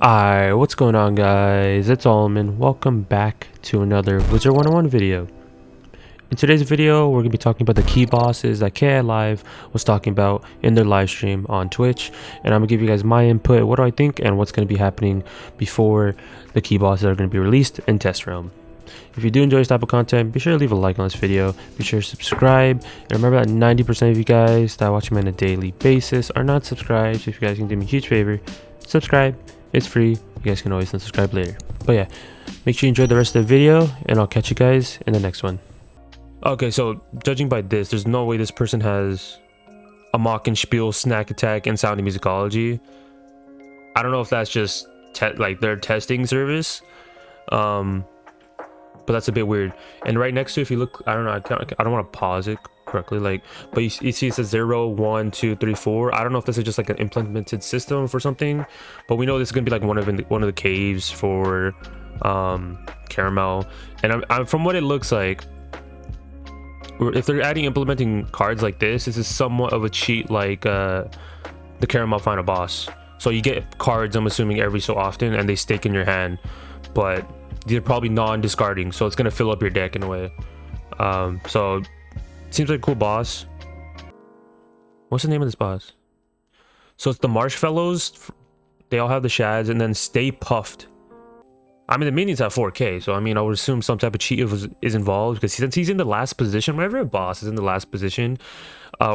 Alright, what's going on guys? It's Almond. Welcome back to another Wizard101 video. In today's video, we're going to be talking about the key bosses that KI Live was talking about in their live stream on Twitch. And I'm going to give you guys my input, what do I think, and what's going to be happening before the key bosses are going to be released in Test Realm. If you do enjoy this type of content, be sure to leave a like on this video, be sure to subscribe, and remember that 90% of you guys that watch me on a daily basis are not subscribed. So if you guys can do me a huge favor, subscribe. It's free. You guys can always unsubscribe later. But yeah, make sure you enjoy the rest of the video, and I'll catch you guys in the next one. Okay, so judging by this, there's no way this person has a mock and spiel, snack attack, and sounding musicology. I don't know if that's just like their testing service, but that's a bit weird. And right next to, if you look, I don't know, I don't want to pause it correctly, like, but you see it says 0 1 2 3 4. I don't know if this is just like an implemented system for something, but we know this is gonna be like one of the caves for Karamelle. And I'm from what it looks like, if they're implementing cards like this is somewhat of a cheat, like the Karamelle final boss. So you get cards, I'm assuming, every so often, and they stick in your hand, but they're probably non-discarding, so it's gonna fill up your deck in a way. So seems like a cool boss. What's the name of this boss? So it's the Marshfellows. They all have the shads, and then Stay Puffed. I mean, the minions have 4K, so I mean, I would assume some type of cheat is involved, because since he's in the last position, whenever a boss is in the last position, I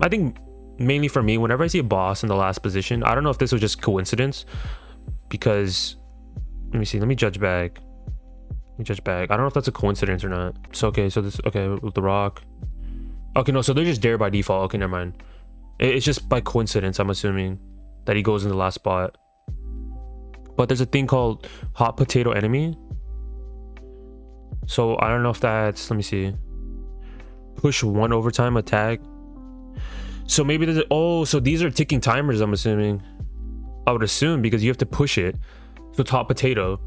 think mainly for me, whenever I see a boss in the last position, I don't know if this was just coincidence, because let me see, let me judge back. I don't know if that's a coincidence or not. So okay, so this, okay, with the rock. Okay, no, so they're just there by default. Okay, never mind. It's just by coincidence, I'm assuming, that he goes in the last spot. But there's a thing called hot potato enemy. So I don't know if that's, let me see. Push 1 overtime attack. So maybe there's, oh, so these are ticking timers, I'm assuming. I would assume, because you have to push it. So it's hot potato.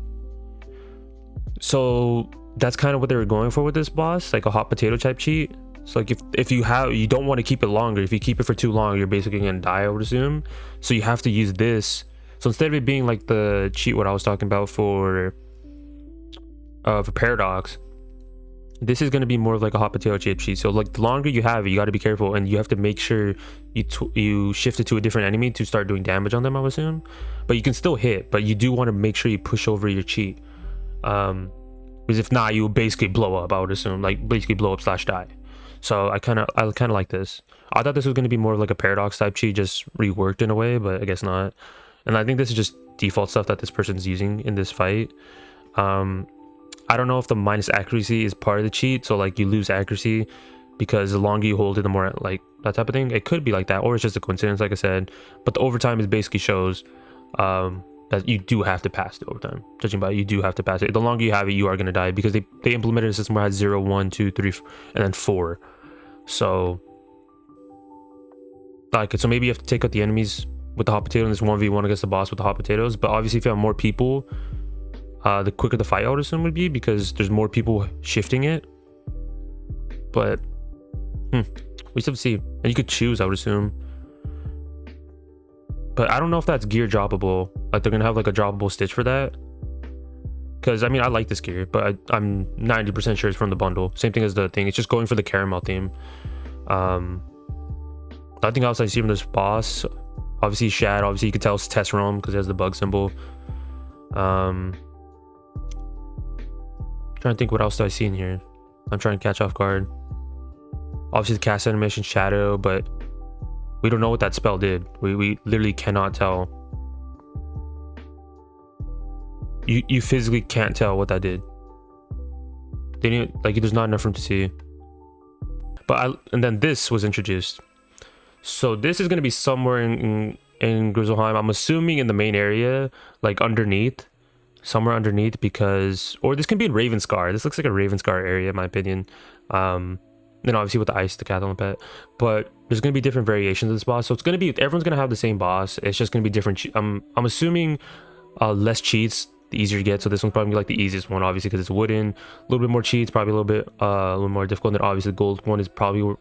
So that's kind of what they were going for with this boss, like a hot potato type cheat. So like if you don't want to keep it longer, if you keep it for too long, you're basically gonna die, I would assume. So you have to use this. So instead of it being like the cheat what I was talking about for Paradox, this is going to be more of like a hot potato chip cheat. So like the longer you have it, you got to be careful, and you have to make sure you shift it to a different enemy to start doing damage on them, I would assume. But you can still hit, but you do want to make sure you push over your cheat, because if not, you will basically blow up, I would assume, like basically blow up / die. So I kind of like this. I thought this was going to be more of like a Paradox type cheat, just reworked in a way, but I guess not. And I think this is just default stuff that this person's using in this fight. I don't know if the minus accuracy is part of the cheat, so like you lose accuracy because the longer you hold it, the more, like, that type of thing. It could be like that, or it's just a coincidence, like I said. But the overtime is basically shows that you do have to pass the overtime. Judging by it, you do have to pass it. The longer you have it, you are going to die, because they implemented a system where it has 0 1 2 3 and then 4. So like, so maybe you have to take out the enemies with the hot potato and this 1v1 against the boss with the hot potatoes. But obviously if you have more people, the quicker the fight, I would assume, would be, because there's more people shifting it. But we still have to see, and you could choose, I would assume. But I don't know if that's gear droppable, like they're gonna have like a droppable stitch for that, because I mean, I like this gear, but I'm 90% sure it's from the bundle. Same thing as the thing, it's just going for the Karamelle theme. Nothing else I see from this boss. Obviously Shad, obviously you can tell it's Test Realm because it has the bug symbol. Trying to think what else do I see in here. I'm trying to catch off guard. Obviously the cast animation shadow, but we don't know what that spell did. We literally cannot tell. You physically can't tell what that did. They didn't, like, there's not enough room to see. But and then this was introduced. So this is going to be somewhere in Grizzleheim. I'm assuming in the main area, like underneath, somewhere underneath, because, or this can be in Ravenscar. This looks like a Ravenscar area in my opinion. Then obviously with the ice, the Catherine pet, but there's going to be different variations of this boss. So it's going to be, everyone's going to have the same boss. It's just going to be different. I'm assuming less cheats, the easier you get. So this one's probably like the easiest one, obviously, because it's wooden. A little bit more cheats, probably a little more difficult. And then obviously the gold one is probably your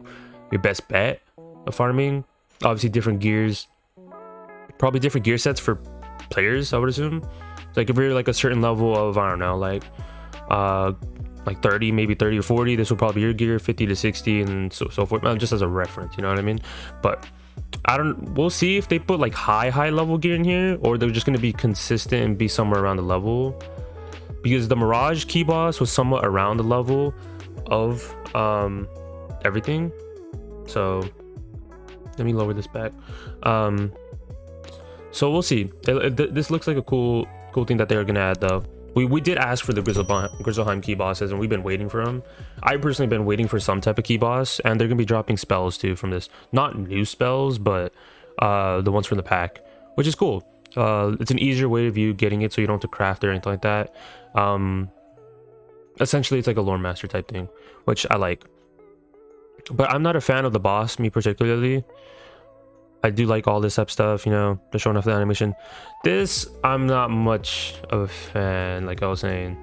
best bet of farming. Obviously different gears, probably different gear sets for players, I would assume. Like if you're like a certain level of, I don't know, like 30, maybe 30 or 40, this will probably be your gear. 50 to 60 and so forth, just as a reference, you know what I mean? But we'll see if they put like high level gear in here, or they're just going to be consistent and be somewhere around the level, because the Mirage key boss was somewhat around the level of everything. So let me lower this back. So we'll see. This looks like a cool thing that they're gonna add, though. We did ask for the Grizzleheim key bosses, and we've been waiting for them. I personally been waiting for some type of key boss, and they're gonna be dropping spells too from this. Not new spells, but the ones from the pack, which is cool. It's an easier way of you getting it, so you don't have to craft or anything like that. Essentially, it's like a lore master type thing, which I like. But I'm not a fan of the boss, me particularly. I do like all this type stuff, you know, they're showing off the animation. This, I'm not much of a fan, like I was saying.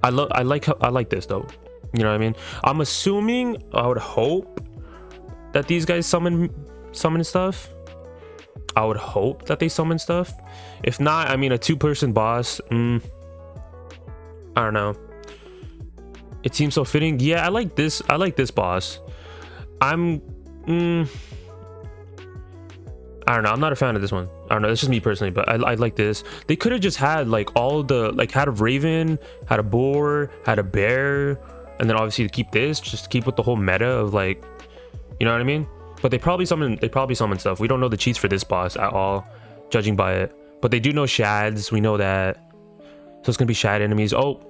I like this though, you know what I mean? I'm assuming, I would hope that these guys summon stuff. I would hope that they summon stuff. If not, I mean, a 2-person boss, I don't know. It seems so fitting. Yeah, I like this boss. I don't know, I'm not a fan of this one. I don't know, it's just me personally, but I like this. They could have just had like all the, like, had a raven, had a boar, had a bear, and then obviously to keep this, just to keep with the whole meta of, like, you know what I mean? But they probably summon stuff. We don't know the cheats for this boss at all, judging by it. But they do know shads, we know that. So it's gonna be shad enemies. Well,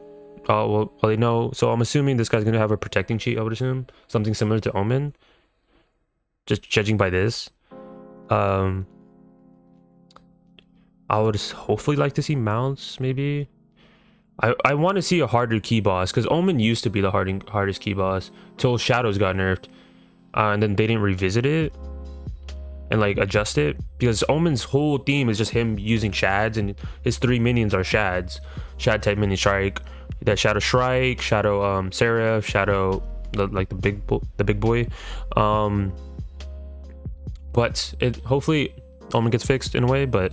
they know. So I'm assuming this guy's gonna have a protecting cheat, I would assume. Something similar to Omen. Just judging by this. I would hopefully like to see mounts, maybe. I want to see a harder key boss, because Omen used to be the hardest key boss till Shadows got nerfed, and then they didn't revisit it and like adjust it, because Omen's whole theme is just him using shads, and his 3 minions are shads, shad type minion strike. That Shadow Shrike, Shadow Seraph, Shadow the big boy. But it hopefully Omen gets fixed in a way, but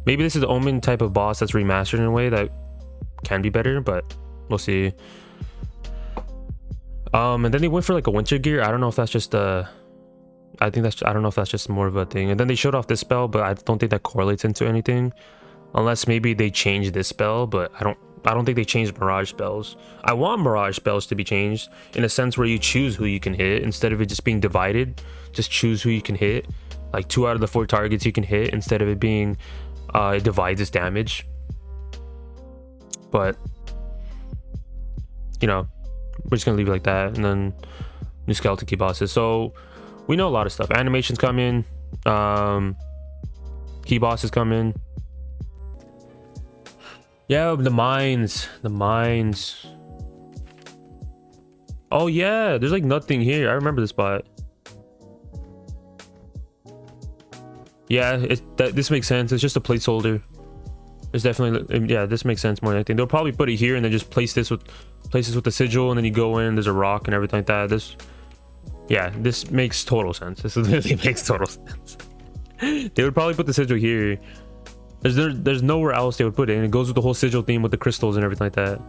maybe this is the Omen type of boss that's remastered in a way that can be better, but we'll see. And then they went for like a winter gear. I don't know if that's just I don't know if that's just more of a thing. And then they showed off this spell, but I don't think that correlates into anything, unless maybe they change this spell. But I don't think they changed Mirage spells. I want Mirage spells to be changed in a sense where you choose who you can hit instead of it just being divided. Just choose who you can hit, like 2 out of the 4 targets you can hit, instead of it being it divides its damage. But you know, we're just gonna leave it like that. And then new skeleton key bosses, so we know a lot of stuff. Animations come in, key bosses come in. Yeah, the mines. Oh yeah, there's like nothing here. I remember this spot. Yeah, this makes sense. It's just a placeholder. It's definitely, yeah, this makes sense more than anything. They'll probably put it here and then just place this with the sigil, and then you go in, there's a rock and everything like that. This makes total sense. This literally makes total sense. They would probably put the sigil here. There's nowhere else they would put it, and it goes with the whole sigil theme with the crystals and everything like that.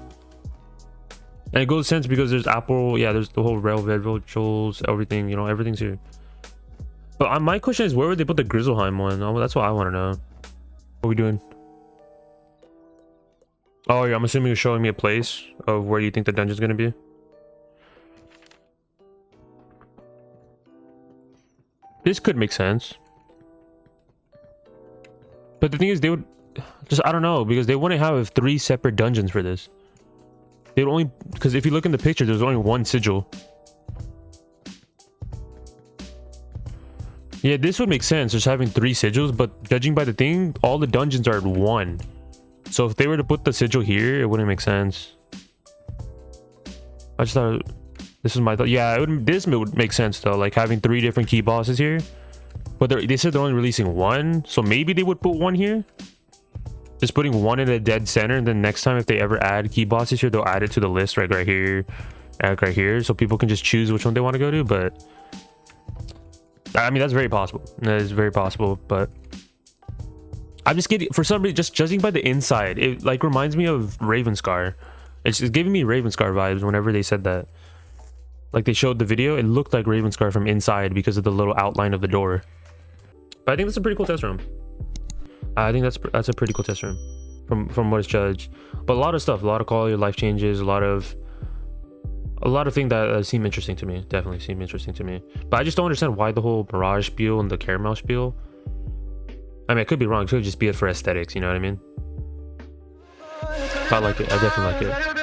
And it goes sense because there's apple, yeah, there's the whole velvet jewels, everything, you know, everything's here. But my question is, where would they put the Grizzleheim one? Oh, that's what I want to know. What are we doing? Oh yeah, I'm assuming you're showing me a place of where you think the dungeon's gonna be. This could make sense. But the thing is, they would just, I don't know, because they wouldn't have 3 separate dungeons for this. They would only, because if you look in the picture, there's only 1 sigil. Yeah, this would make sense, just having 3 sigils, but judging by the thing, all the dungeons are at 1. So if they were to put the sigil here, it wouldn't make sense. I just thought, this is my thought. Yeah, this would make sense though, like having 3 different key bosses here. But they said they're only releasing 1, so maybe they would put 1 here. Just putting 1 in the dead center, and then next time if they ever add key bosses here, they'll add it to the list right here, right here, so people can just choose which one they want to go to. But I mean, that's very possible. That is very possible, but I'm just getting, for some reason, just judging by the inside, it like reminds me of Ravenscar. It's giving me Ravenscar vibes whenever they said that. Like they showed the video, it looked like Ravenscar from inside because of the little outline of the door. But I think that's a pretty cool test room. I think that's a pretty cool test room from what it's judged. But a lot of stuff, a lot of quality of life changes, a lot of things that seem interesting to me. Definitely seem interesting to me. But I just don't understand why the whole Mirage spiel and the Caramel spiel. I mean, I could be wrong. It could just be it for aesthetics. You know what I mean? I like it. I definitely like it.